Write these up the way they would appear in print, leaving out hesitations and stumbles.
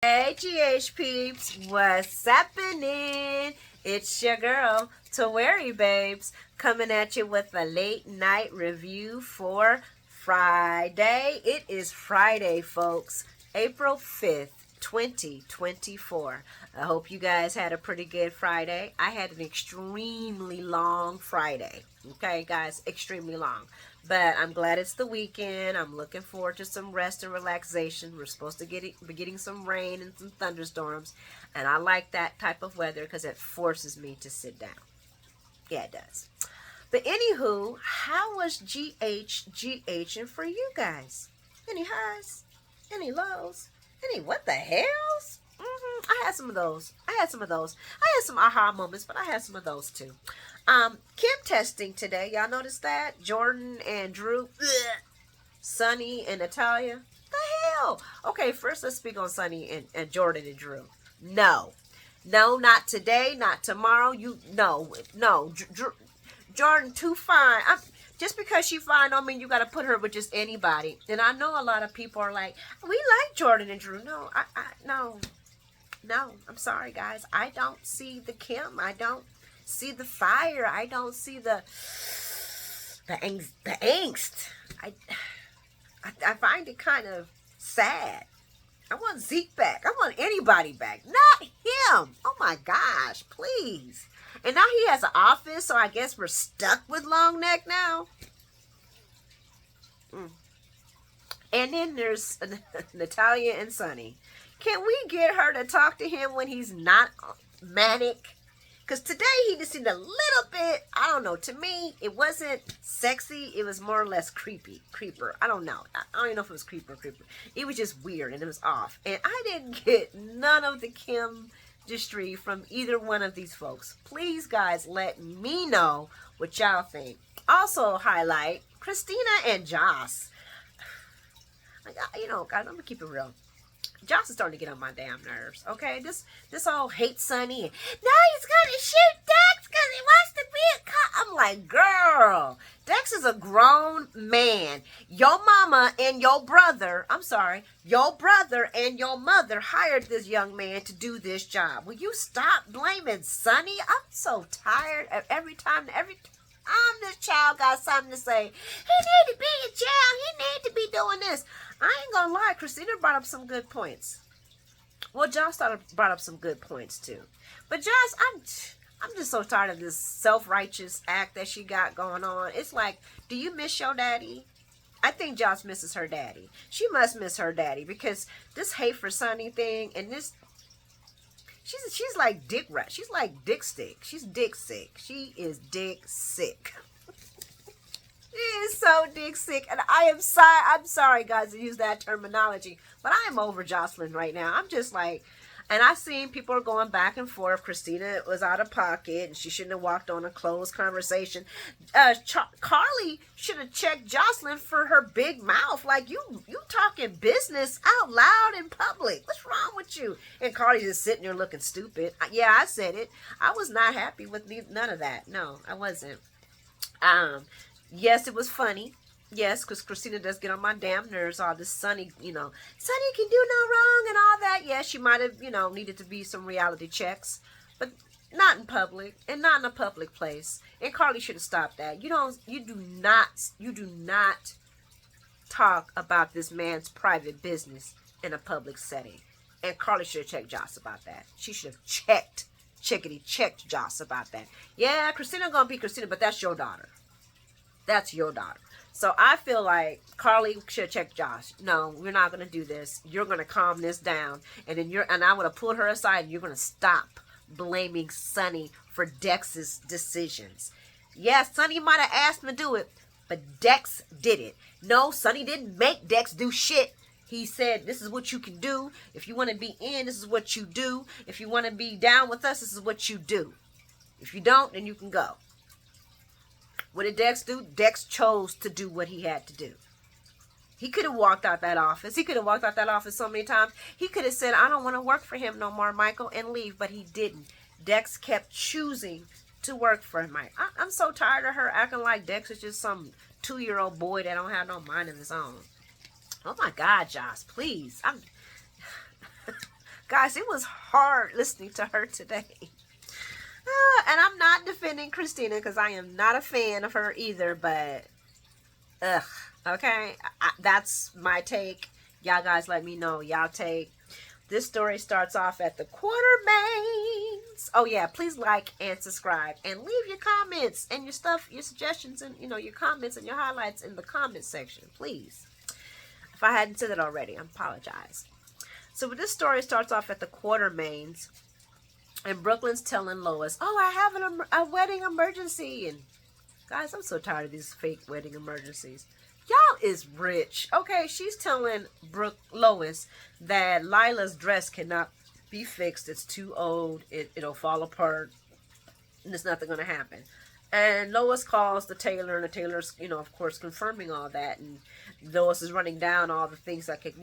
Hey GH peeps, what's happening? It's your girl, Tawari Babes, coming at you with a late night review for Friday. It is Friday, folks, April 5th, 2024. I hope you guys had a pretty good Friday. I had an extremely long Friday. Okay, guys, extremely long. But I'm glad it's the weekend. I'm looking forward to some rest and relaxation. We're supposed to be getting some rain and some thunderstorms. And I like that type of weather because it forces me to sit down. Yeah, it does. But anywho, how was GH and for you guys? Any highs? Any lows? Any what the hells? I had some of those. I had some aha moments, but I had some of those too. Chem testing today. Y'all notice that? Jordan and Drew. Ugh. Sunny and Natalia. The hell? Okay, first let's speak on Sunny and Jordan and Drew. No. No, not today, not tomorrow. No. Jordan too fine. Just because she fine don't mean you got to put her with just anybody. And I know a lot of people are like, we like Jordan and Drew. No, I'm sorry, guys. I don't see the Kim. I don't see the fire. I don't see the angst. I find it kind of sad. I want Zeke back. I want anybody back. Not him. Oh my gosh, please. And now he has an office, so I guess we're stuck with Long Neck now. And then there's Natalia and Sunny. Can we get her to talk to him when he's not manic? Because today he just seemed a little bit, I don't know, to me, it wasn't sexy. It was more or less creeper. I don't know. I don't even know if it was creeper. It was just weird and it was off. And I didn't get none of the chemistry from either one of these folks. Please, guys, let me know what y'all think. Also highlight Christina and Joss. You know, guys, I'm going to keep it real. Joss is starting to get on my damn nerves, okay? This whole hate Sunny. And, no, he's going to shoot Dex because he wants to be a cop. I'm like, girl, Dex is a grown man. Your mama and your brother and your mother hired this young man to do this job. Will you stop blaming Sunny? I'm so tired of every time this child got something to say. He need to be in jail. He need to be doing this. I ain't gonna lie, Christina brought up some good points. Well, Josh brought up some good points too. But Josh, I'm just so tired of this self-righteous act that she got going on. It's like, do you miss your daddy? I think Josh misses her daddy. She must miss her daddy because this hate for Sunny thing and this. She's like dick rat. She's like dick stick. She's dick sick. She is dick sick. She is so dick sick, and I'm sorry, guys, to use that terminology, but I am over Jocelyn right now. I'm just like, and I've seen people are going back and forth. Christina was out of pocket, and she shouldn't have walked on a closed conversation. Carly should have checked Jocelyn for her big mouth. Like, you talking business out loud in public. What's wrong with you? And Carly just sitting there looking stupid. Yeah, I said it. I was not happy with none of that. No, I wasn't. Yes, it was funny. Yes, because Christina does get on my damn nerves. All this Sunny, Sunny can do no wrong and all that. Yes, she might have, needed to be some reality checks, but not in public and not in a public place. And Carly should have stopped that. You do not talk about this man's private business in a public setting. And Carly should have checked Joss about that. She should have checked Joss about that. Yeah, Christina gonna be Christina, but that's your daughter. That's your daughter. So I feel like Carly should check Josh. No, we're not going to do this. You're going to calm this down. And then I would have pulled her aside and you're going to stop blaming Sunny for Dex's decisions. Yes, Sunny might have asked him to do it, but Dex did it. No, Sunny didn't make Dex do shit. He said, this is what you can do. If you want to be in, this is what you do. If you want to be down with us, this is what you do. If you don't, then you can go. What did Dex do? Dex chose to do what he had to do. He could have walked out that office. He could have walked out that office so many times. He could have said, I don't want to work for him no more, Michael, and leave. But he didn't. Dex kept choosing to work for him. I'm so tired of her acting like Dex is just some 2-year-old boy that don't have no mind of his own. Oh, my God, Josh, please. Guys, it was hard listening to her today. And I'm not defending Christina because I am not a fan of her either, but ugh, okay, that's my take. Y'all guys let me know y'all take. This story starts off at the Quartermains. Oh yeah, please like and subscribe and leave your comments and your stuff, your suggestions, and your comments and your highlights in the comment section, please. If I hadn't said it already, I apologize. So this story starts off at the Quartermains, and Brooklyn's telling Lois, "Oh, I have a wedding emergency." And guys, I'm so tired of these fake wedding emergencies. Y'all is rich. Okay, she's telling Lois that Lila's dress cannot be fixed. It's too old. It'll fall apart. And there's nothing going to happen. And Lois calls the tailor, and the tailor's, of course, confirming all that. And Lois is running down all the things that could,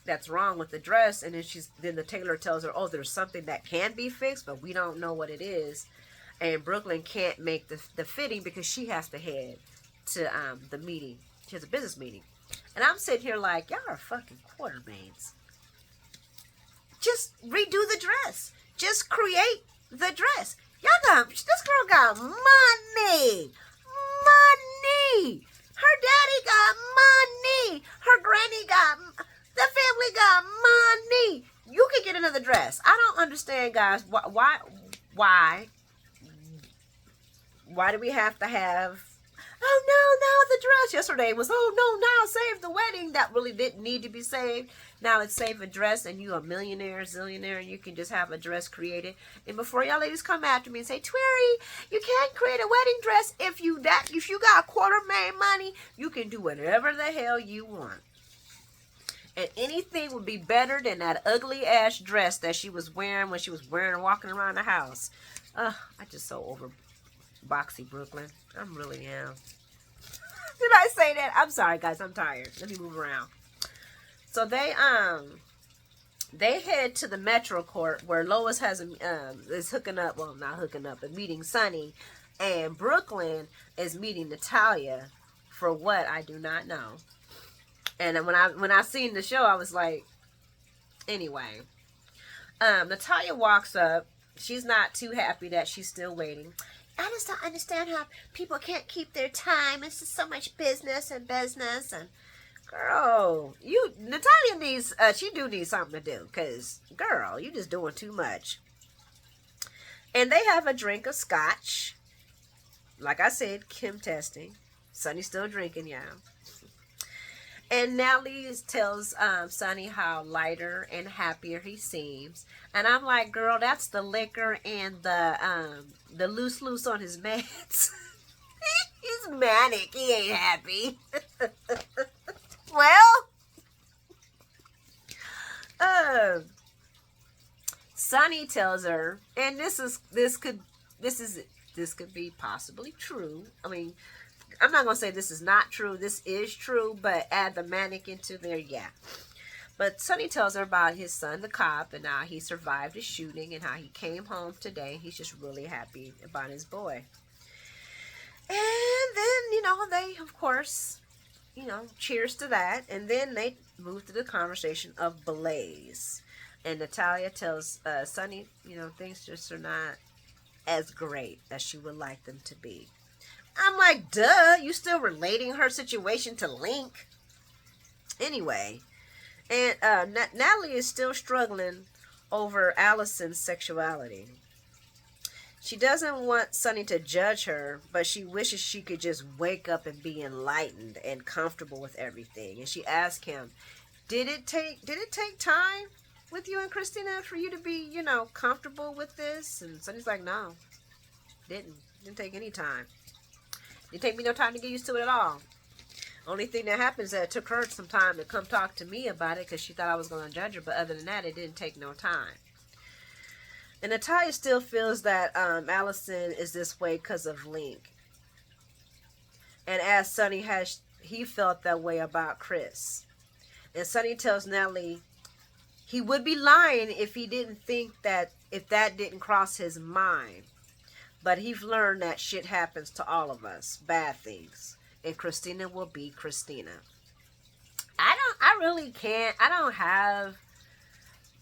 that's wrong with the dress. And then the tailor tells her, "Oh, there's something that can be fixed, but we don't know what it is." And Brooklyn can't make the fitting because she has to head to the meeting. She has a business meeting. And I'm sitting here like, y'all are fucking Quartermains. Just redo the dress. Just create the dress. This girl got money. Money. Her daddy got money. Her granny the family got money. You can get another dress. I don't understand, guys. Why do we have to have, "Oh no, now the dress"? Yesterday was, "Oh no, now save the wedding." That really didn't need to be saved. Now it's save a dress, and you a millionaire, zillionaire, and you can just have a dress created. And before y'all ladies come after me and say, "Twirry, you can't create a wedding dress if you got Quartermain money, you can do whatever the hell you want." And anything would be better than that ugly ass dress that she was wearing when she was walking around the house. I just so over Boxy Brooklyn. I really am. Did I say that? I'm sorry, guys. I'm tired. Let me move around. So they head to the Metro Court where Lois is hooking up. Well, not hooking up, but meeting Sonny, and Brooklyn is meeting Natalia for what I do not know. And when I seen the show, I was like, anyway. Natalia walks up. She's not too happy that she's still waiting. "I just don't understand how people can't keep their time. It's just so much business. And girl, Natalia needs, she do need something to do. Because, girl, you just doing too much. And they have a drink of scotch. Like I said, Kim testing. Sonny's still drinking, yeah. And Nellie tells Sonny how lighter and happier he seems. And I'm like, girl, that's the liquor and the loose on his meds. He's manic. He ain't happy. Well, Sonny tells her, and this could be possibly true. I mean, I'm not going to say this is not true. This is true, but add the manic into there, yeah. But Sonny tells her about his son, the cop, and how he survived a shooting and how he came home today. He's just really happy about his boy. And then, they, of course, cheers to that. And then they move to the conversation of Blaze. And Natalia tells Sonny, things just are not as great as she would like them to be. I'm like, duh, you still relating her situation to Link? Anyway, and Natalie is still struggling over Allison's sexuality. She doesn't want Sonny to judge her, but she wishes she could just wake up and be enlightened and comfortable with everything. And she asked him, did it take time with you and Christina for you to be, comfortable with this? And Sonny's like, no, didn't take any time. It didn't take me no time to get used to it at all. Only thing that happens is that it took her some time to come talk to me about it because she thought I was going to judge her. But other than that, it didn't take no time. And Natalia still feels that Allison is this way because of Link. And as Sonny he felt that way about Chris. And Sonny tells Natalie he would be lying if he didn't think that, if that didn't cross his mind. But he's learned that shit happens to all of us. Bad things. And Christina will be Christina. I really can't. I don't have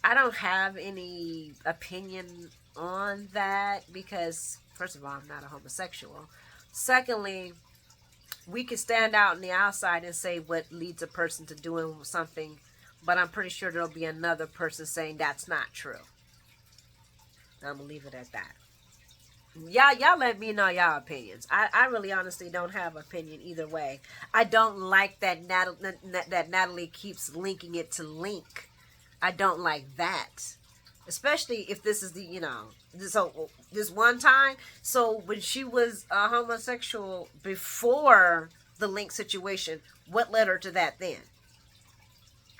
I don't have any opinion on that because, first of all, I'm not a homosexual. Secondly, we can stand out on the outside and say what leads a person to doing something, but I'm pretty sure there'll be another person saying that's not true. I'm gonna leave it at that. Y'all let me know y'all opinions. I really honestly don't have opinion either way. I don't like that Natalie keeps linking it to Link. I don't like that. Especially if this is so this one time. So when she was a homosexual before the Link situation, what led her to that then?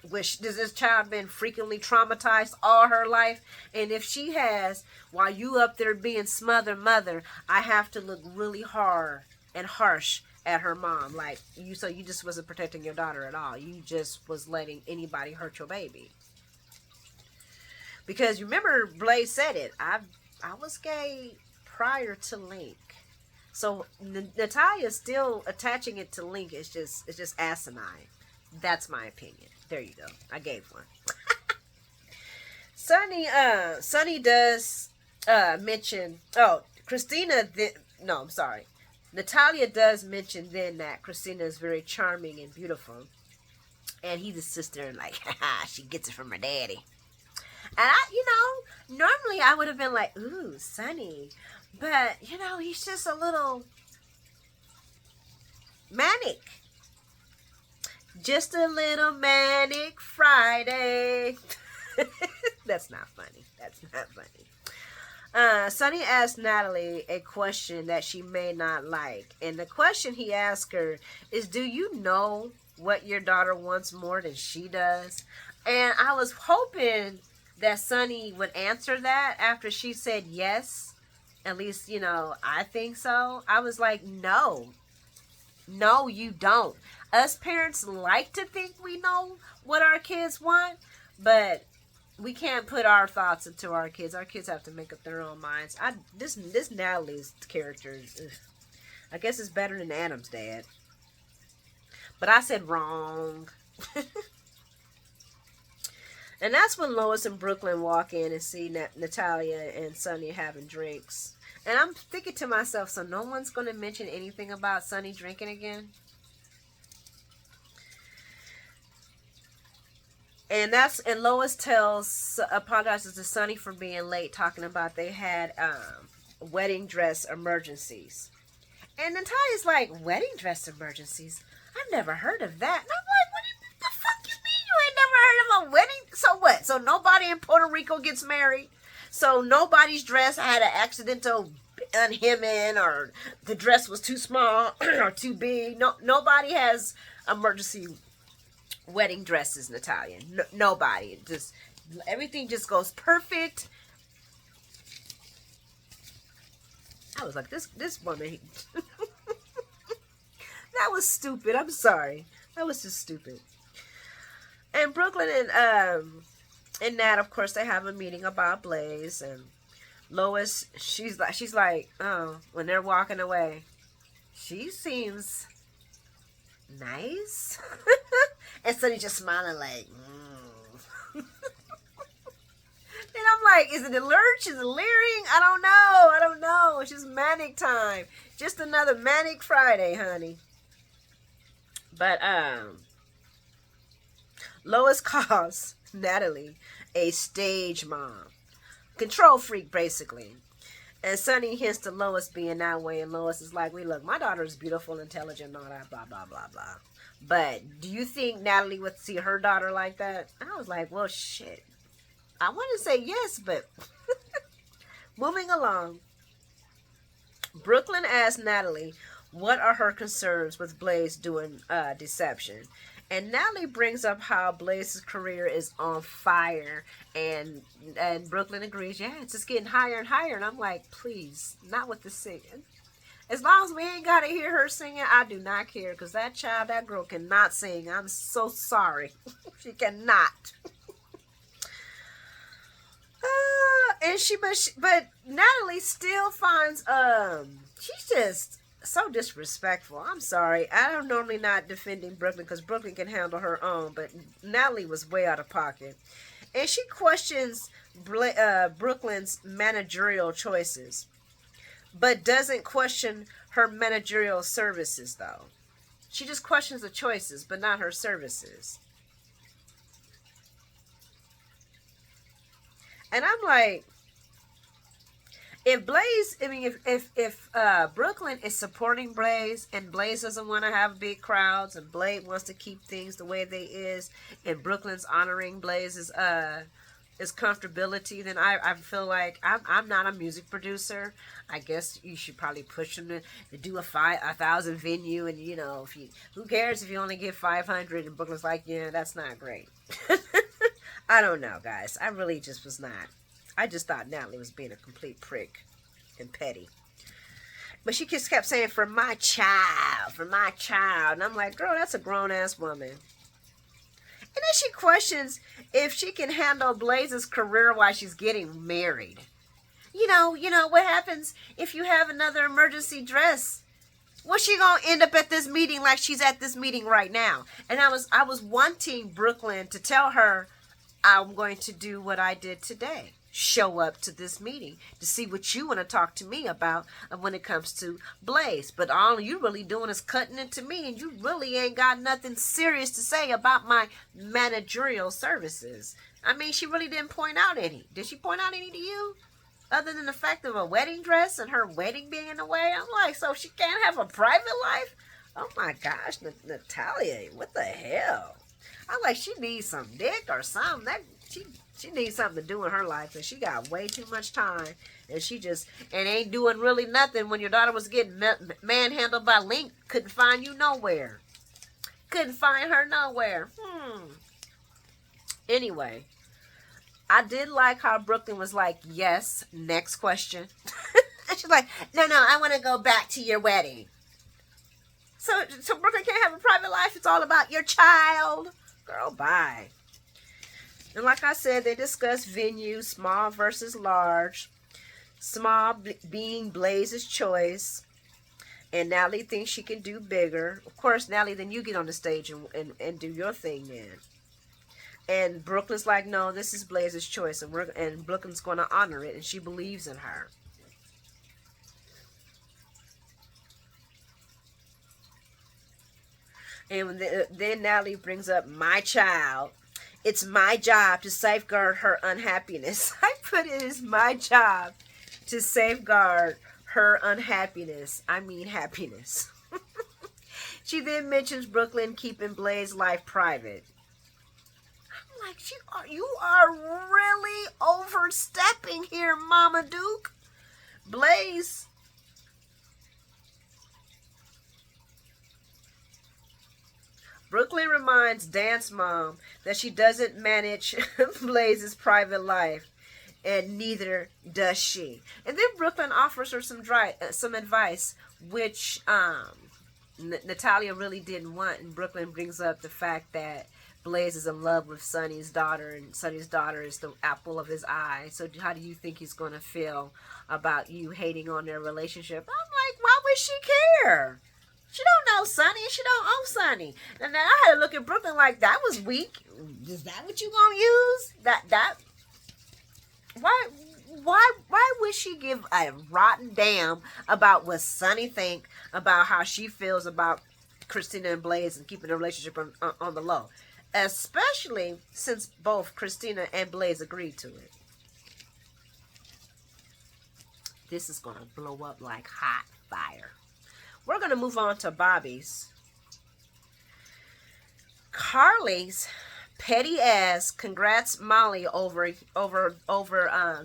Which does this child been frequently traumatized all her life? And if she has, while you up there being smother mother, I have to look really hard and harsh at her mom. Like so you just wasn't protecting your daughter at all. You just was letting anybody hurt your baby. Because you remember Blaze said it. I was gay prior to Link. So Natalia's still attaching it to Link. It's just asinine. That's my opinion. There you go. I gave one. Sonny does mention. Oh, Christina. No, I'm sorry. Natalia does mention then that Christina is very charming and beautiful, and he's a sister, and like, she gets it from her daddy. And normally I would have been like, ooh, Sonny, but he's just a little manic. Just a little manic Friday. That's not funny. That's not funny. Sonny asked Natalie a question that she may not like. And the question he asked her is, do you know what your daughter wants more than she does? And I was hoping that Sonny would answer that after she said yes. At least, I think so. I was like, no. No, you don't. Us parents like to think we know what our kids want, but we can't put our thoughts into our kids. Our kids have to make up their own minds. This Natalie's character, I guess it's better than Adam's dad. But I said wrong. And that's when Lois and Brooklyn walk in and see Natalia and Sonny having drinks. And I'm thinking to myself, so no one's going to mention anything about Sonny drinking again? And Lois apologizes to Sonny for being late, talking about they had wedding dress emergencies. And Natalia's like, wedding dress emergencies? I've never heard of that. And I'm like, what the fuck you mean you ain't never heard of a wedding? So what? So nobody in Puerto Rico gets married? So nobody's dress had an accidental unhemming, or the dress was too small or too big? No, nobody has emergency wedding dresses, Natalia. No, nobody. Everything just goes perfect. I was like, this woman. That was stupid. I'm sorry. That was just stupid. And Brooklyn and Nat, of course, they have a meeting about Blaze, and Lois, she's like, oh, when they're walking away, she seems nice. And Sonny just smiling like, And I'm like, is it a lurch? Is it leering? I don't know. It's just manic time. Just another manic Friday, honey. But Lois calls Natalie a stage mom. Control freak, basically. And Sonny hints to Lois being that way, and Lois is like, look, my daughter is beautiful, intelligent, and all that, blah, blah, blah, blah. But do you think Natalie would see her daughter like that? I was like, well, shit. I want to say yes, but moving along. Brooklyn asked Natalie what are her concerns with Blaze doing deception. And Natalie brings up how Blaze's career is on fire. And Brooklyn agrees, yeah, it's just getting higher and higher. And I'm like, please, not with the singing. As long as we ain't got to hear her singing, I do not care. Because that girl cannot sing. I'm so sorry. She cannot. But Natalie still finds, she's just so disrespectful. I'm sorry. I'm normally not defending Brooklyn because Brooklyn can handle her own, but Natalie was way out of pocket. And she questions Brooklyn's managerial choices, but doesn't question her managerial services, though. She just questions the choices, but not her services. And I'm like, if Blaze, I mean, if Brooklyn is supporting Blaze, and Blaze doesn't want to have big crowds, and Blaze wants to keep things the way they is, and Brooklyn's honoring Blaze's is comfortability, then I feel like I'm not a music producer. I guess you should probably push them to do a 1,000 venue, and you know, if you, who cares if you only get 500, and Brooklyn's like, yeah, that's not great. I don't know, guys. I really just was not. I just thought Natalie was being a complete prick and petty. But she just kept saying, for my child, for my child. And I'm like, girl, that's a grown-ass woman. And then she questions if she can handle Blaze's career while she's getting married. You know, what happens if you have another emergency dress? Well, she gonna end up at this meeting like she's at this meeting right now. And I was wanting Brooklyn to tell her, I'm going to do what I did today. Show up to this meeting to see what you want to talk to me about when it comes to Blaze. But all you really doing is cutting into me, and you really ain't got nothing serious to say about my managerial services. I mean, she really didn't point out any. Did she point out any to you? Other than the fact of a wedding dress and her wedding being in the way? I'm like, so she can't have a private life? Oh my gosh, Natalia, what the hell? I'm like, she needs some dick or something. That she needs something to do in her life, and she got way too much time, and she just ain't doing really nothing. When your daughter was getting manhandled by Link, couldn't find you nowhere. Couldn't find her nowhere. Anyway, I did like how Brooklyn was like, yes, next question. And she's like, no, I want to go back to your wedding. So Brooklyn can't have a private life. It's all about your child. Girl, bye. And like I said, they discussed venues, small versus large. Small being Blaze's choice. And Natalie thinks she can do bigger. Of course, Natalie, then you get on the stage and do your thing then. And Brooklyn's like, no, this is Blaze's choice. And Brooklyn's going to honor it. And she believes in her. And then Natalie brings up my child. It's my job to safeguard her unhappiness. I put it as my job to safeguard her unhappiness. I mean happiness. She then mentions Brooklyn keeping Blaze's life private. I'm like, you are really overstepping here, Mama Duke. Blaze. Brooklyn reminds Dance Mom that she doesn't manage Blaze's private life, and neither does she. And then Brooklyn offers her some advice, which Natalia really didn't want. And Brooklyn brings up the fact that Blaze is in love with Sonny's daughter, and Sonny's daughter is the apple of his eye. So how do you think he's going to feel about you hating on their relationship? I'm like, why would she care? She don't know Sonny. She don't own Sonny. And then I had to look at Brooklyn like, that was weak. Is that what you gonna use? Why would she give a rotten damn about what Sonny think about how she feels about Christina and Blaze and keeping the relationship on the low? Especially since both Christina and Blaze agreed to it. This is gonna blow up like hot fire. We're going to move on to Bobby's. Carly's petty ass congrats Molly over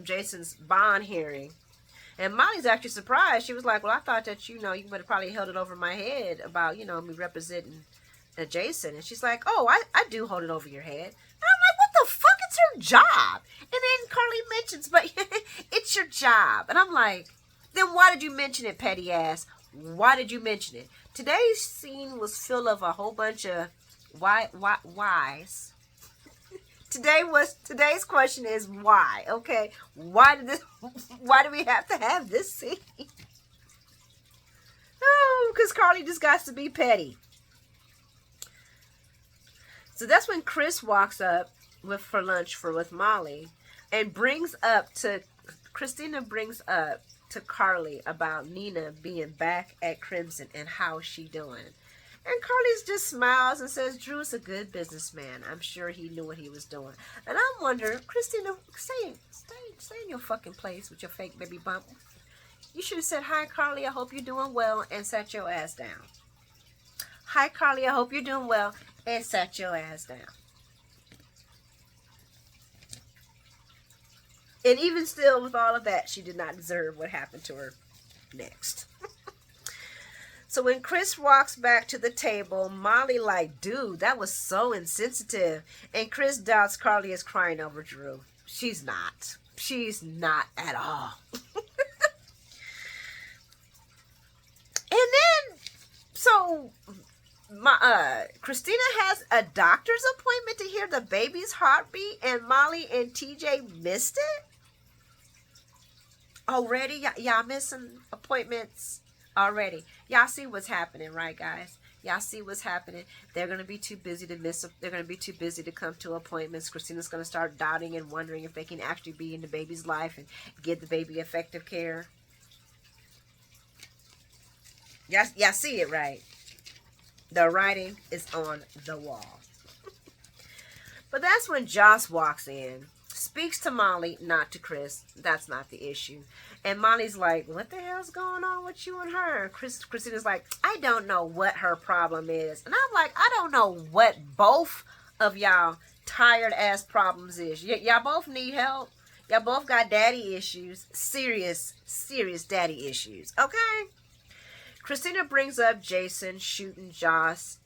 Jason's bond hearing. And Molly's actually surprised. She was like, well, I thought that, you would have probably held it over my head about, me representing Jason. And she's like, oh, I do hold it over your head. And I'm like, what the fuck? It's her job. And then Carly mentions, but it's your job. And I'm like, then why did you mention it, petty ass? Why did you mention it? Today's scene was full of a whole bunch of whys. Today's question is why? Okay, why do we have to have this scene? Oh, because Carly just got to be petty. So that's when Chris walks up for lunch with Molly, and Christina brings up to Carly about Nina being back at Crimson and how is she doing. And Carly's just smiles and says, Drew's a good businessman. I'm sure he knew what he was doing. And I'm wondering, Christina, stay in your fucking place with your fake baby bump. You should have said, hi, Carly, I hope you're doing well, and sat your ass down. Hi, Carly, I hope you're doing well, and sat your ass down. And even still, with all of that, she did not deserve what happened to her next. So when Chris walks back to the table, Molly like, dude, that was so insensitive. And Chris doubts Carly is crying over Drew. She's not. She's not at all. And then, so Christina has a doctor's appointment to hear the baby's heartbeat, and Molly and TJ missed it? Already? Y'all missing appointments already? Y'all see what's happening, right, guys? Y'all see what's happening. They're going to be too busy to miss. They're going to be too busy to come to appointments. Christina's going to start doubting and wondering if they can actually be in the baby's life and give the baby effective care. Y'all see it, right? The writing is on the wall. But that's when Joss walks in, speaks to Molly, not to Chris. That's not the issue. And Molly's like, what the hell's going on with you and her? Christina's like, I don't know what her problem is. And I'm like, I don't know what both of y'all tired ass problems is. Y'all both need help. Y'all both got daddy issues. Serious daddy issues. Okay? Christina brings up Jason shooting Joss.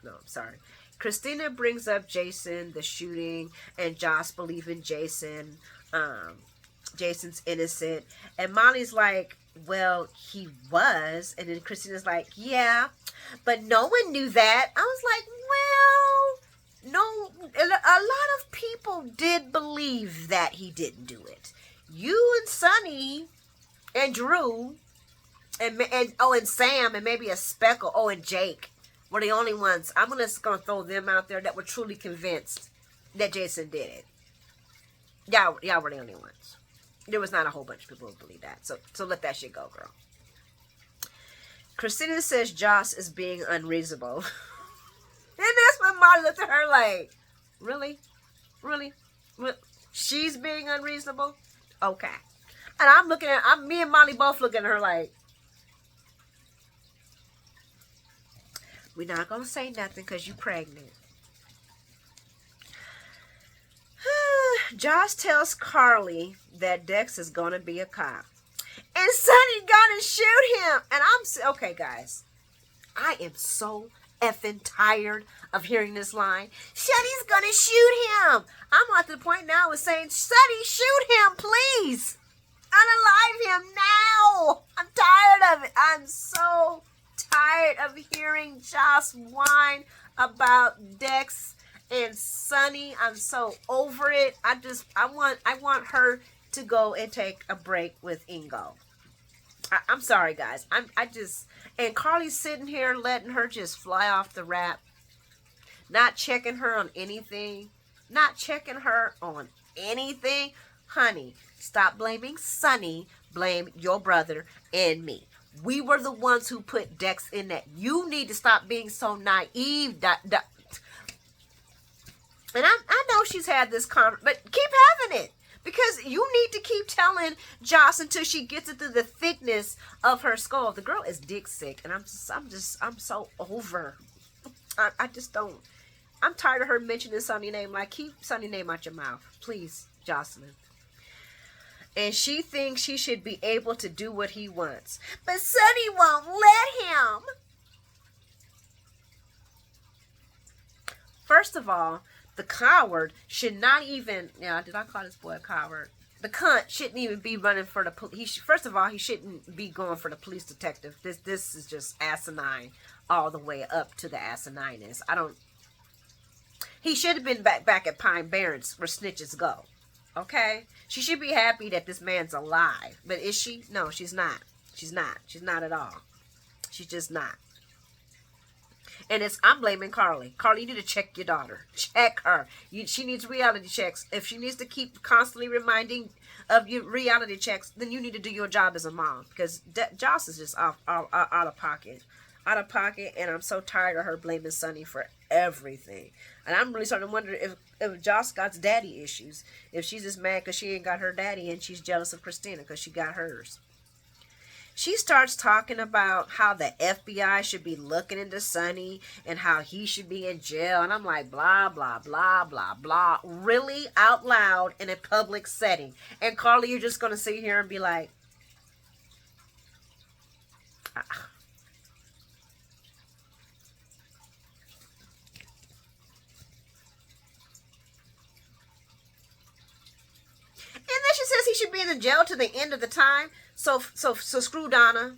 No, I'm sorry. Christina brings up Jason, the shooting, and Joss believing Jason. Jason's innocent. And Molly's like, well, he was. And then Christina's like, yeah, but no one knew that. I was like, well, no, a lot of people did believe that he didn't do it. You and Sonny and Drew and Sam and maybe a Speckle, and Jake were the only ones. I'm just gonna throw them out there that were truly convinced that Jason did it. Y'all were the only ones. There was not a whole bunch of people who believe that. So let that shit go, girl. Christina says Joss is being unreasonable. And that's when Molly looked at her like, really? Really? She's being unreasonable? Okay. And me and Molly both looking at her like, we're not going to say nothing because you're pregnant. Joss tells Carly that Dex is going to be a cop. And Sonny gonna shoot him. And okay, guys. I am so effing tired of hearing this line. Sonny's going to shoot him. I'm at the point now of saying, Sonny, shoot him, please. Unalive him now. I'm tired of it. I'm so tired of hearing Joss whine about Dex and Sonny. I'm so over it. I want her to go and take a break with Ingo. I'm sorry, guys. And Carly's sitting here letting her just fly off the rap, not checking her on anything, Honey, stop blaming Sonny. Blame your brother and me. We were the ones who put Dex in that. You need to stop being so naive. And I know she's had this conversation, but keep having it. Because you need to keep telling Joss until she gets it through the thickness of her skull. The girl is dick sick, and I'm so over. I just don't. I'm tired of her mentioning Sonny's name. Like, keep Sonny's name out your mouth, please, Jocelyn. And she thinks she should be able to do what he wants, but Sonny won't let him. First of all, the coward should not even, did I call this boy a coward? The cunt shouldn't even be running for the police. First of all, he shouldn't be going for the police detective. This is just asinine all the way up to the asinineness. He should have been back at Pine Barrens where snitches go. Okay? She should be happy that this man's alive. But is she? No, she's not. She's not. She's not at all. She's just not. And I'm blaming Carly. Carly, you need to check your daughter. Check her. She needs reality checks. If she needs to keep constantly reminding of your reality checks, then you need to do your job as a mom. Because Joss is just out of pocket. Out of pocket, and I'm so tired of her blaming Sonny for everything. And I'm really starting to wonder if Joss got daddy issues. If she's just mad because she ain't got her daddy and she's jealous of Christina because she got hers. She starts talking about how the FBI should be looking into Sonny and how he should be in jail. And I'm like, blah, blah, blah, blah, blah. Really out loud in a public setting. And Carly, you're just going to sit here and be like, ah. And then she says he should be in the jail to the end of the time. So screw Donna,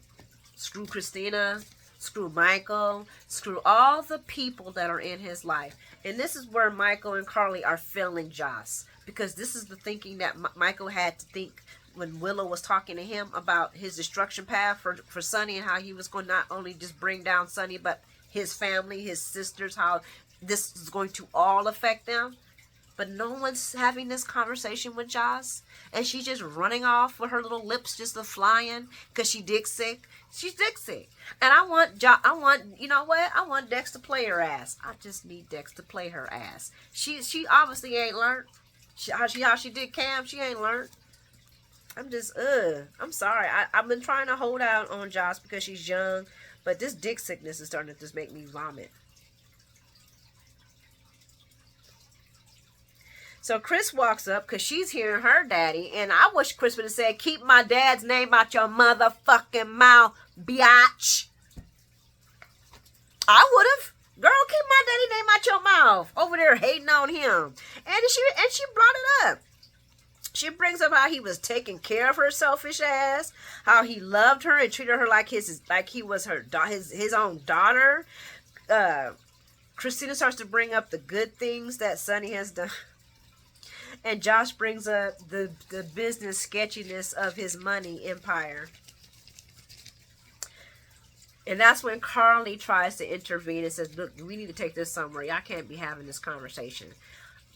screw Christina, screw Michael, screw all the people that are in his life. And this is where Michael and Carly are failing Joss. Because this is the thinking that Michael had to think when Willow was talking to him about his destruction path for Sonny and how he was going to not only just bring down Sonny, but his family, his sisters, how this is going to all affect them. But no one's having this conversation with Joss. And she's just running off with her little lips just flying because she dick sick. She's dick sick. And I want, you know what? I want Dex to play her ass. I just need Dex to play her ass. She obviously ain't learned. How she did Cam, she ain't learned. I'm just, I'm sorry. I've been trying to hold out on Joss because she's young. But this dick sickness is starting to just make me vomit. So Chris walks up because she's hearing her daddy. And I wish Chris would have said, keep my dad's name out your motherfucking mouth, biatch. I would have. Girl, keep my daddy name out your mouth. Over there hating on him. And she brought it up. She brings up how he was taking care of her selfish ass. How he loved her and treated her like he was his own daughter. Christina starts to bring up the good things that Sonny has done. And Josh brings up the business sketchiness of his money empire. And that's when Carly tries to intervene and says, look, we need to take this somewhere. Y'all can't be having this conversation.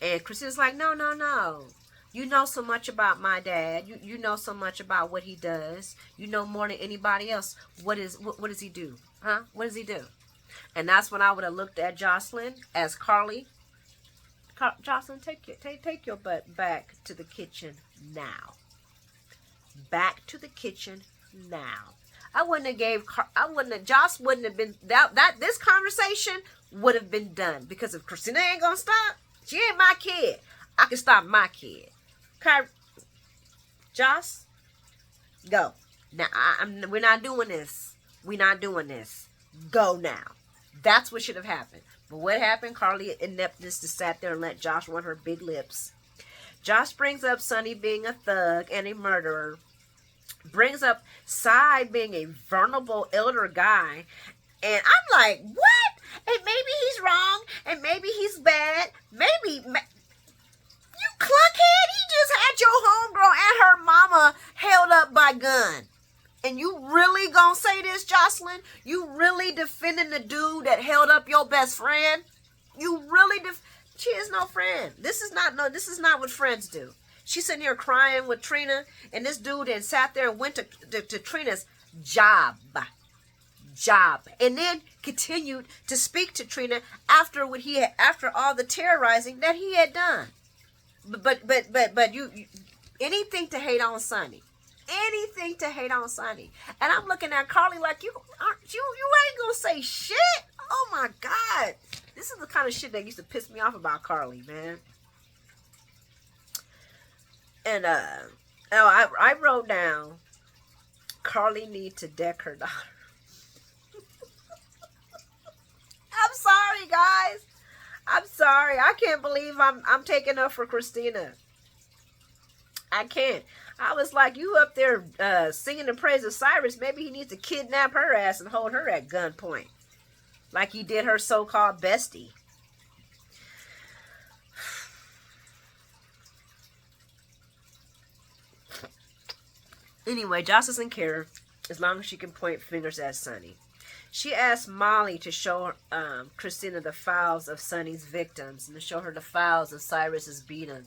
And Christina's like, no, no, no. You know so much about my dad. You know so much about what he does. You know more than anybody else. What does he do? Huh? What does he do? And that's when I would have looked at Jocelyn as Carly. Jocelyn, take your butt back to the kitchen now. Back to the kitchen now. Joss wouldn't have been, this conversation would have been done. Because if Christina ain't gonna stop, she ain't my kid. I can stop my kid. Okay, Joss, go. Now, we're not doing this. We're not doing this. Go now. That's what should have happened. But what happened? Carly ineptness just sat there and let Josh run her big lips. Josh brings up Sonny being a thug and a murderer. Brings up Cy being a vulnerable elder guy. And I'm like, what? And maybe he's wrong. And maybe he's bad. Maybe... You cluckhead. He just had your homegirl and her mama held up by gun. And you really gonna say this, Jocelyn? You really defending the dude that held up your best friend? You really she is no friend. This is not what friends do. She's sitting here crying with Trina, and this dude then sat there and went to Trina's job. And then continued to speak to Trina after all the terrorizing that he had done. But you anything to hate on Sonny. Anything to hate on Sonny. And I'm looking at Carly like, you ain't gonna say shit. Oh my God. This is the kind of shit that used to piss me off about Carly, man. And I wrote down, Carly need to deck her daughter. I'm sorry, guys. I'm sorry. I can't believe I'm taking up for Christina. I can't. I was like, you up there singing the praise of Cyrus. Maybe he needs to kidnap her ass and hold her at gunpoint. Like he did her so-called bestie. Anyway, Joss doesn't care as long as she can point fingers at Sonny. She asked Molly to show Christina the files of Sonny's victims and to show her the files of Cyrus's beating.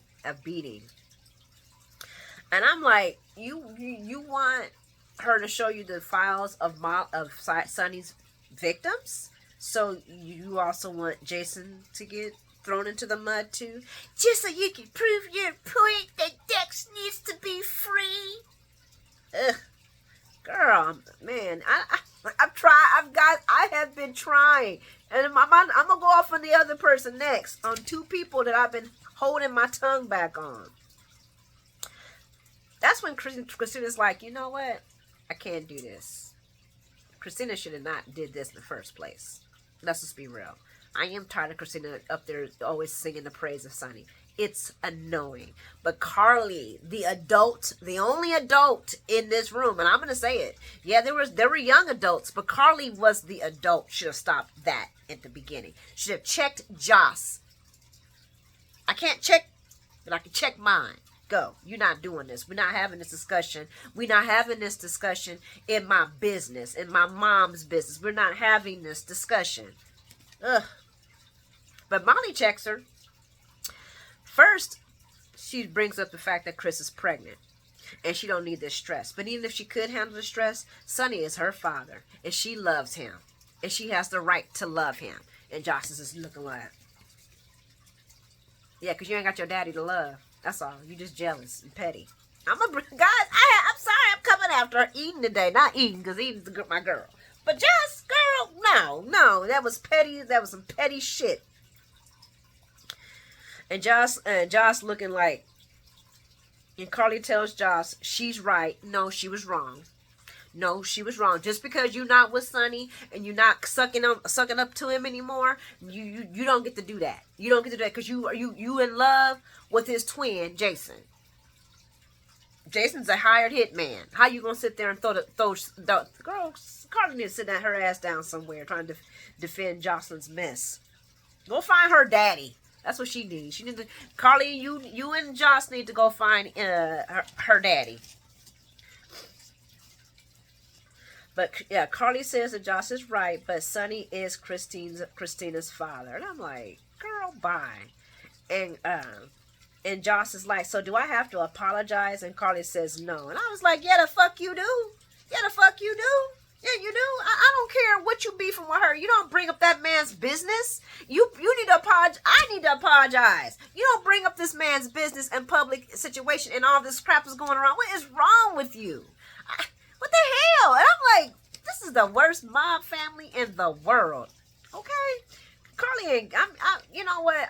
And I'm like, you want her to show you the files of Sonny's victims? So you also want Jason to get thrown into the mud too? Just so you can prove your point that Dex needs to be free? Ugh. Girl, man, I have been trying. And I'm gonna go off on the other person next. On two people that I've been holding my tongue back on. That's when Christina's like, you know what? I can't do this. Christina should have not did this in the first place. Let's just be real. I am tired of Christina up there always singing the praise of Sonny. It's annoying. But Carly, the adult, the only adult in this room, and I'm going to say it. Yeah, there were young adults, but Carly was the adult. Should have stopped that at the beginning. Should have checked Joss. I can't check, but I can check mine. Go. You're not doing this. We're not having this discussion. We're not having this discussion in my business, in my mom's business. We're not having this discussion. Ugh. But Molly checks her. First, she brings up the fact that Chris is pregnant. And she don't need this stress. But even if she could handle the stress, Sonny is her father. And she loves him. And she has the right to love him. And Joss is just looking like, yeah, because you ain't got your daddy to love. That's all. You just jealous and petty. I'm sorry, I'm coming after her eating today. Not eating, because eating's my girl. But just, girl, no. That was petty. That was some petty shit. And Joss looking like, and Carly tells Joss she's right. No, she was wrong. No, she was wrong. Just because you're not with Sonny and you're not sucking up to him anymore, you don't get to do that. You don't get to do that because you in love with his twin, Jason. Jason's a hired hitman. How you gonna sit there and throw girl? Carly needs to sit her ass down somewhere trying to defend Jocelyn's mess. Go find her daddy. That's what she needs. She needs to, Carly, you and Joss need to go find her daddy. But yeah, Carly says that Joss is right, but Sonny is Christina's father. And I'm like, girl, bye. And Joss is like, so do I have to apologize? And Carly says no. And I was like, yeah, the fuck you do. Yeah, the fuck you do. Yeah, you do. I don't care what you beefing with her. You don't bring up that man's business. You need to apologize. I need to apologize. You don't bring up this man's business and public situation and all this crap is going around. What is wrong with you? What the hell? And I'm like, this is the worst mob family in the world. Okay? Carly ain't, you know what?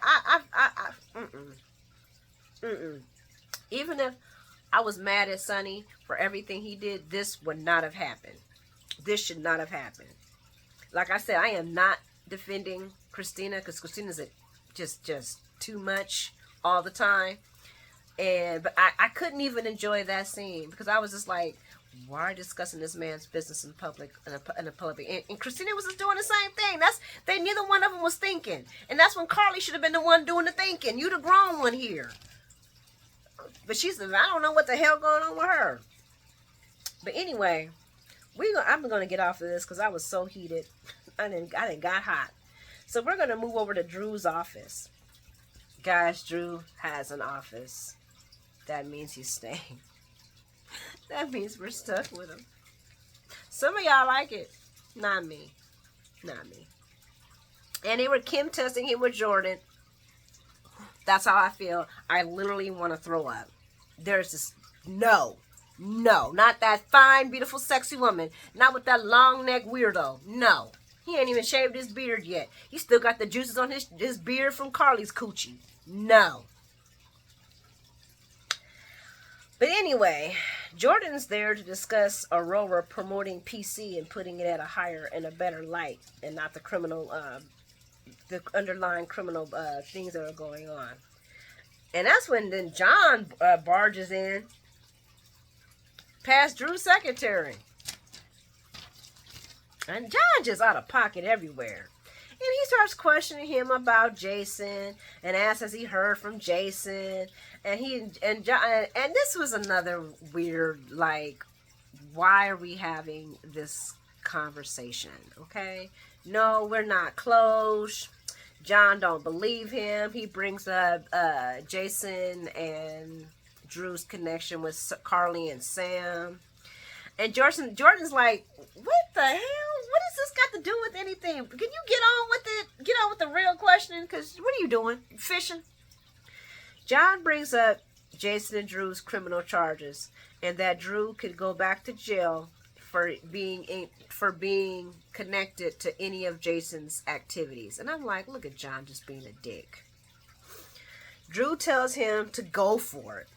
Even if I was mad at Sonny for everything he did, this would not have happened. This should not have happened. Like I said, I am not defending Christina because Christina's just too much all the time. But I couldn't even enjoy that scene because I was just like, why are you discussing this man's business in public? In a public, and Christina was just doing the same thing. Neither one of them was thinking, and that's when Carly should have been the one doing the thinking. You the grown one here, but I don't know what the hell going on with her. But anyway, I'm gonna get off of this because I was so heated. I didn't got hot. So we're gonna move over to Drew's office. Guys, Drew has an office. That means he's staying. That means we're stuck with him. Some of y'all like it. Not me. Not me. And they were Kim testing him with Jordan. That's how I feel. I literally want to throw up. There's this, no, not that fine, beautiful, sexy woman. Not with that long neck weirdo. No. He ain't even shaved his beard yet. He still got the juices on his beard from Carly's coochie. No. But anyway, Jordan's there to discuss Aurora promoting PC and putting it at a higher and a better light, and not the criminal, the underlying criminal things that are going on. And that's when then John barges in, past Drew's secretary, and John just out of pocket everywhere. And he starts questioning him about Jason and asks has he heard from Jason. And John, and this was another weird, like, why are we having this conversation, okay? No, we're not close. John don't believe him. He brings up Jason and Drew's connection with Carly and Sam. And Jordan's like, what the hell? What does this got to do with anything? Can you get on with it? Get on with the real questioning? Because what are you doing? Fishing? John brings up Jason and Drew's criminal charges, and that Drew could go back to jail for being connected to any of Jason's activities. And I'm like, look at John just being a dick. Drew tells him to go for it,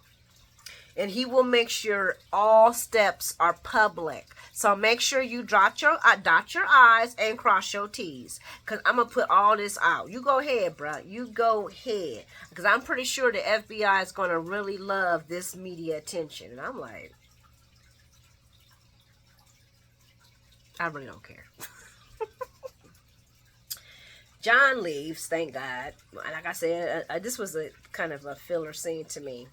and he will make sure all steps are public. So make sure you dot your I's and cross your T's, because I'm going to put all this out. You go ahead, bruh. You go ahead. Because I'm pretty sure the FBI is going to really love this media attention. And I'm like, I really don't care. John leaves, thank God. Like I said, this was a kind of a filler scene to me.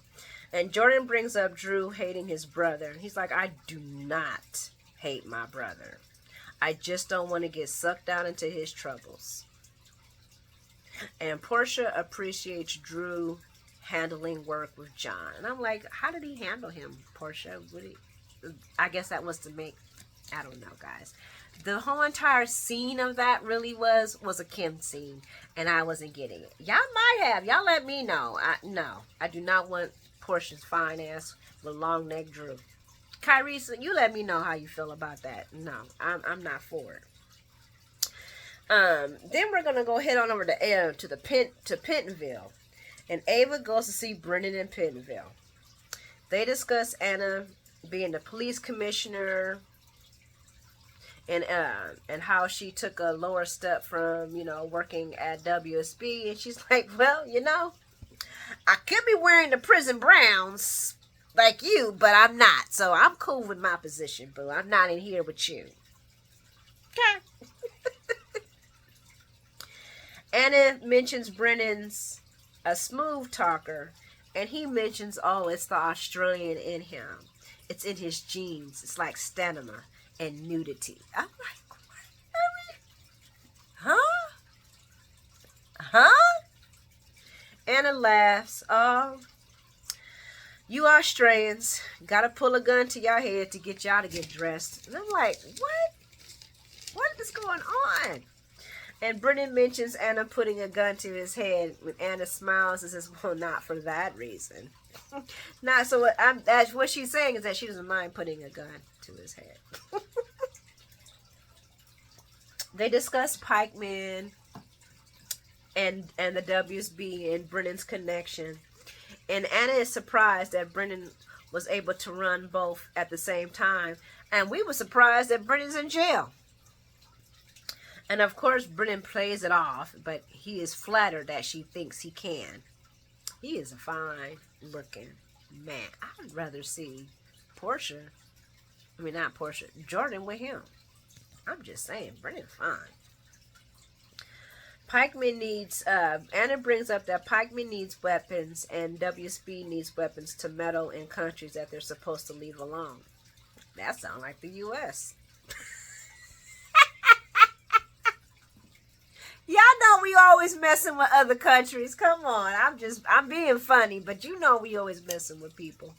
And Jordan brings up Drew hating his brother. He's like, I do not hate my brother. I just don't want to get sucked down into his troubles. And Portia appreciates Drew handling work with John. And I'm like, how did he handle him, Portia? I guess that was to make, I don't know, guys. The whole entire scene of that really was a Kim scene, and I wasn't getting it. Y'all might have. Y'all let me know. No, I do not want Portia's fine ass with long neck Drew. Kyrie, you let me know how you feel about that. No, I'm not for it. Then we're gonna go head on over to Pentonville, and Ava goes to see Brennan in Pentonville. They discuss Anna being the police commissioner, and how she took a lower step from working at WSB, and she's like, well, I could be wearing the prison browns like you, but I'm not. So I'm cool with my position, boo. I'm not in here with you. Okay. Anna mentions Brennan's a smooth talker, and he mentions, oh, it's the Australian in him. It's in his genes. It's like stamina and nudity. I'm like, what? Huh? Anna laughs. Oh, you Australians gotta pull a gun to your head to get y'all to get dressed. And I'm like, what? What is going on? And Brennan mentions Anna putting a gun to his head. When Anna smiles and says, well, not for that reason. Not so. That's what she's saying, is that she doesn't mind putting a gun to his head. They discuss Pikeman and the WSB and Brennan's connection. And Anna is surprised that Brennan was able to run both at the same time. And we were surprised that Brennan's in jail. And of course, Brennan plays it off, but he is flattered that she thinks he can. He is a fine looking man. I'd rather see Jordan with him. I'm just saying, Brennan's fine. Pikeman needs, Anna brings up that Pikeman needs weapons and WSB needs weapons to meddle in countries that they're supposed to leave alone. That sounds like the U.S. Y'all know we always messing with other countries. Come on, I'm being funny, but we always messing with people.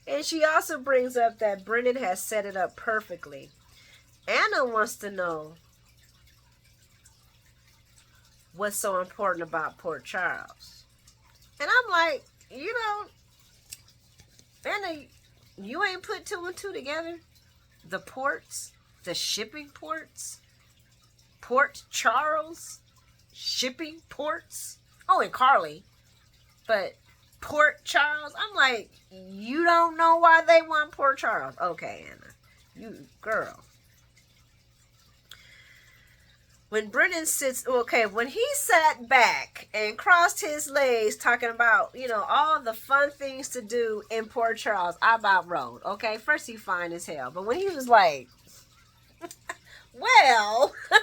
And she also brings up that Brennan has set it up perfectly. Anna wants to know what's so important about Port Charles. And I'm like, Anna, you ain't put two and two together? The ports, the shipping ports, Port Charles, shipping ports. Oh, and Carly. But Port Charles, I'm like, you don't know why they want Port Charles. Okay, Anna. You, girl. When Brennan when he sat back and crossed his legs talking about, all the fun things to do in Port Charles, I about rolled. Okay, first he fine as hell. But when he was like, well, I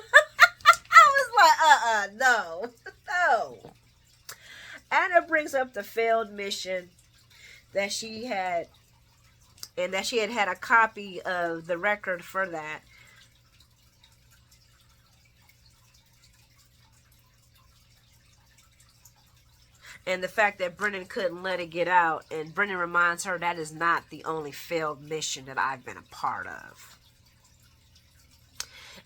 was like, no. Anna brings up the failed mission that she had and that she had a copy of the record for that. And the fact that Brennan couldn't let it get out, and Brennan reminds her that is not the only failed mission that I've been a part of.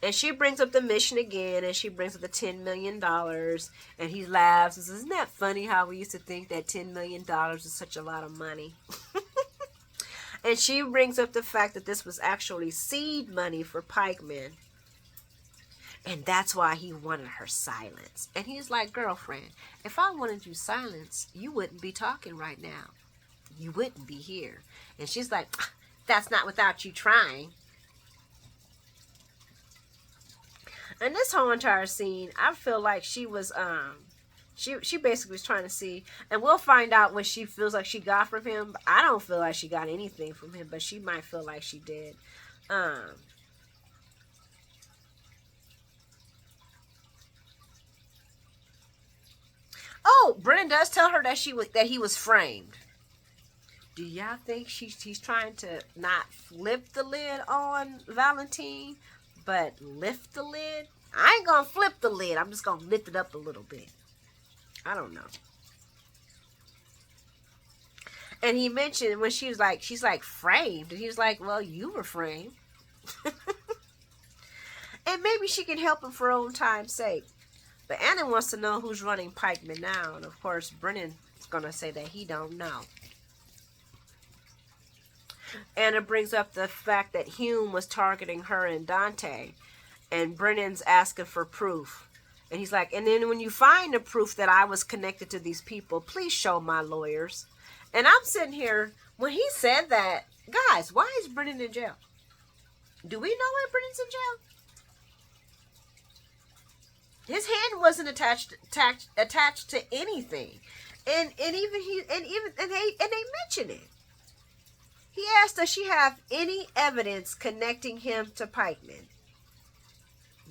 And she brings up the mission again, and she brings up the $10 million, and he laughs and says, isn't that funny how we used to think that $10 million is such a lot of money? And she brings up the fact that this was actually seed money for pikemen. And that's why he wanted her silence. And he's like, girlfriend, if I wanted you silence, you wouldn't be talking right now. You wouldn't be here. And she's like, that's not without you trying. And this whole entire scene, I feel like she was, she basically was trying to see, and we'll find out what she feels like she got from him. I don't feel like she got anything from him, but she might feel like she did. Oh, Brennan does tell her that he was framed. Do y'all think he's trying to not flip the lid on Valentine, but lift the lid? I ain't gonna flip the lid. I'm just gonna lift it up a little bit. I don't know. And he mentioned when she's like framed, and he was like, well, you were framed. And maybe she can help him for her own time's sake. But Anna wants to know who's running Pikeman now, and of course Brennan's gonna say that he don't know. Anna brings up the fact that Hume was targeting her and Dante, and Brennan's asking for proof. And he's like, and then when you find the proof that I was connected to these people, please show my lawyers. And I'm sitting here, when he said that, guys, why is Brennan in jail? Do we know why Brennan's in jail? His hand wasn't attached to anything, and they mention it. He asked, does she have any evidence connecting him to Pikeman?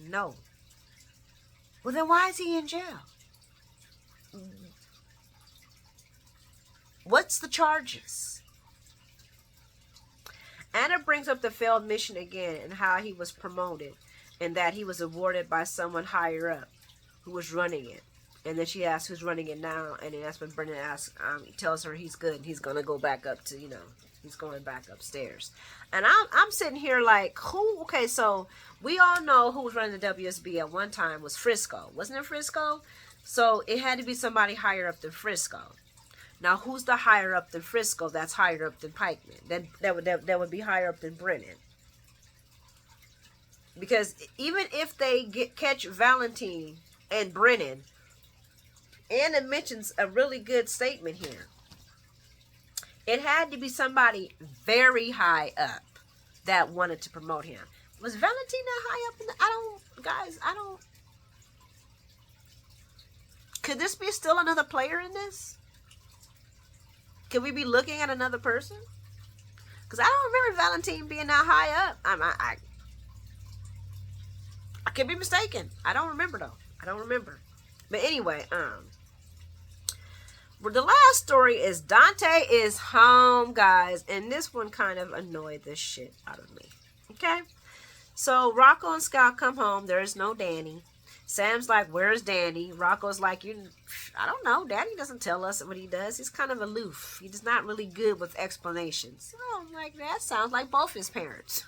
No. Well, then why is he in jail? What's the charges? Anna brings up the failed mission again and how he was promoted, and that he was awarded by someone higher up who was running it. And then she asks who's running it now, and then that's when Brennan asks, he tells her he's good and he's going to go back up to, he's going back upstairs. And I'm sitting here like, who? Okay, so we all know who was running the WSB at one time was Frisco. Wasn't it Frisco? So it had to be somebody higher up than Frisco. Now, who's the higher up than Frisco that's higher up than Pikeman? That would be higher up than Brennan. Because even if they catch Valentine and Brennan, Anna mentions a really good statement here. It had to be somebody very high up that wanted to promote him. Was Valentine that high up? Could this be still another player in this? Could we be looking at another person? Because I don't remember Valentine being that high up. I could be mistaken. I don't remember though. I don't remember. But anyway, the last story is Dante is home, guys. And this one kind of annoyed the shit out of me. Okay? So Rocco and Scout come home. There is no Danny. Sam's like, where's Danny? Rocco's like, I don't know. Daddy doesn't tell us what he does. He's kind of aloof. He's not really good with explanations. So I'm like, that sounds like both his parents.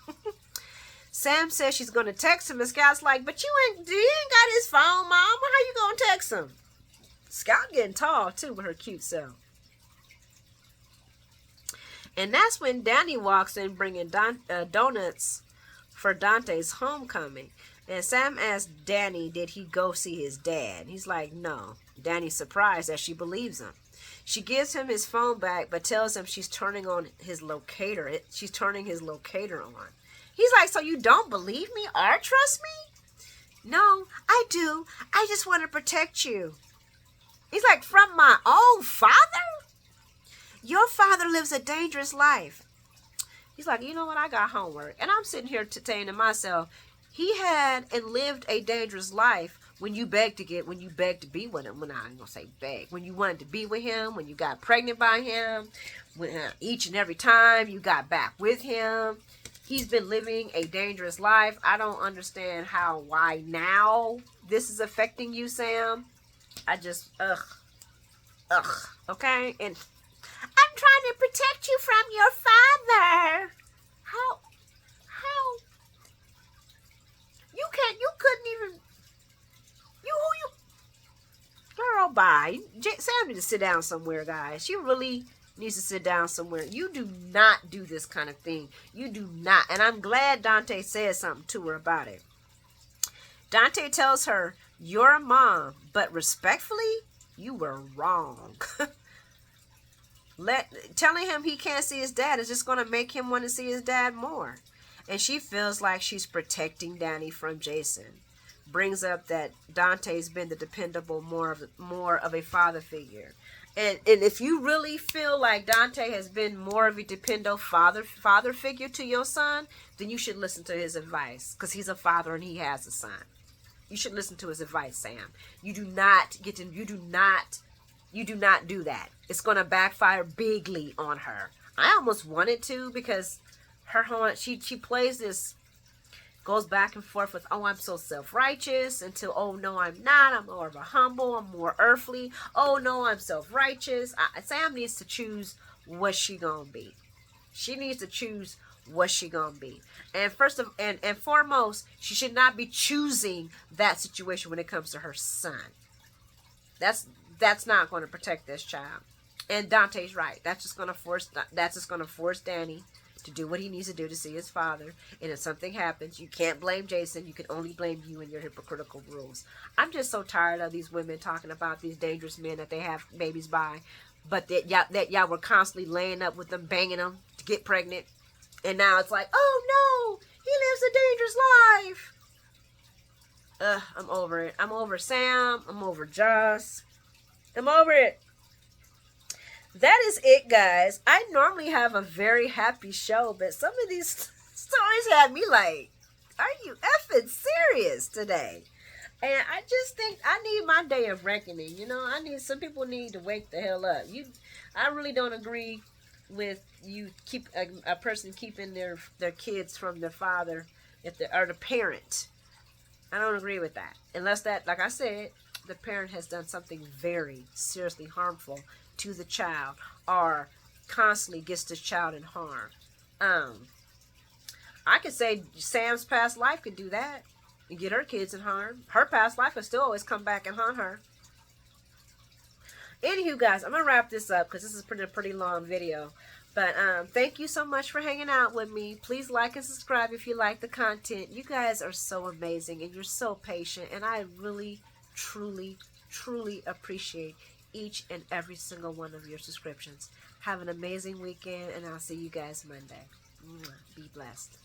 Sam says she's going to text him, and Scout's like, but you ain't got his phone, Mom. How you going to text him? Scout getting tall, too, with her cute self. And that's when Danny walks in bringing donuts for Dante's homecoming. And Sam asks Danny, did he go see his dad? He's like, no. Danny's surprised that she believes him. She gives him his phone back, but tells him she's turning on his locator. She's turning his locator on. He's like, so you don't believe me or trust me? No, I do. I just want to protect you. He's like, from my own father? Your father lives a dangerous life. He's like, you know what? I got homework. And I'm sitting here saying to myself, he had and lived a dangerous life when you beg to be with him, when I ain't gonna say beg, when you wanted to be with him, when you got pregnant by him, when each and every time you got back with him, he's been living a dangerous life. I don't understand why now this is affecting you, Sam. I just, okay? And I'm trying to protect you from your father. How, you couldn't even, girl, bye. Sam needs to sit down somewhere, guys. She really needs to sit down somewhere. You do not do this kind of thing. You do not. And I'm glad Dante said something to her about it. Dante tells her, you're a mom, but respectfully, you were wrong. Telling him he can't see his dad is just going to make him want to see his dad more. And she feels like she's protecting Danny from Jason. Brings up that Dante's been the dependable, more of a father figure. And if you really feel like Dante has been more of a dependable father figure to your son, then you should listen to his advice, because he's a father and he has a son. You should listen to his advice, Sam. You do not do that. It's going to backfire bigly on her. I almost wanted to, because she plays this, goes back and forth with, oh, I'm so self-righteous, until, oh, no, I'm not. I'm more of a humble. I'm more earthly. Oh, no, I'm self-righteous. Sam needs to choose what she gonna be. She needs to choose what she gonna be. And foremost, she should not be choosing that situation when it comes to her son. That's not going to protect this child. And Dante's right. That's just going to force Danny to do what he needs to do to see his father. And if something happens, you can't blame Jason. You can only blame you and your hypocritical rules. I'm just so tired of these women talking about these dangerous men that they have babies by, but that y'all were constantly laying up with them, banging them to get pregnant. And now it's like, oh no, he lives a dangerous life. I'm over it. I'm over Sam. I'm over Joss. I'm over it. That is it, guys. I normally have a very happy show, but some of these stories had me like, are you effing serious today? And I just think I need my day of reckoning. Some people need to wake the hell up. I really don't agree with you keep a person keeping their kids from their father or the parent. I don't agree with that. Unless that, like I said, the parent has done something very seriously harmful to the child, or constantly gets this child in harm. I could say Sam's past life could do that and get her kids in harm. Her past life will still always come back and haunt her. Anywho, guys, I'm gonna wrap this up because this is a pretty long video. But thank you so much for hanging out with me. Please like and subscribe if you like the content. You guys are so amazing and you're so patient, and I really, truly, truly appreciate each and every single one of your subscriptions. Have an amazing weekend, and I'll see you guys Monday. Be blessed.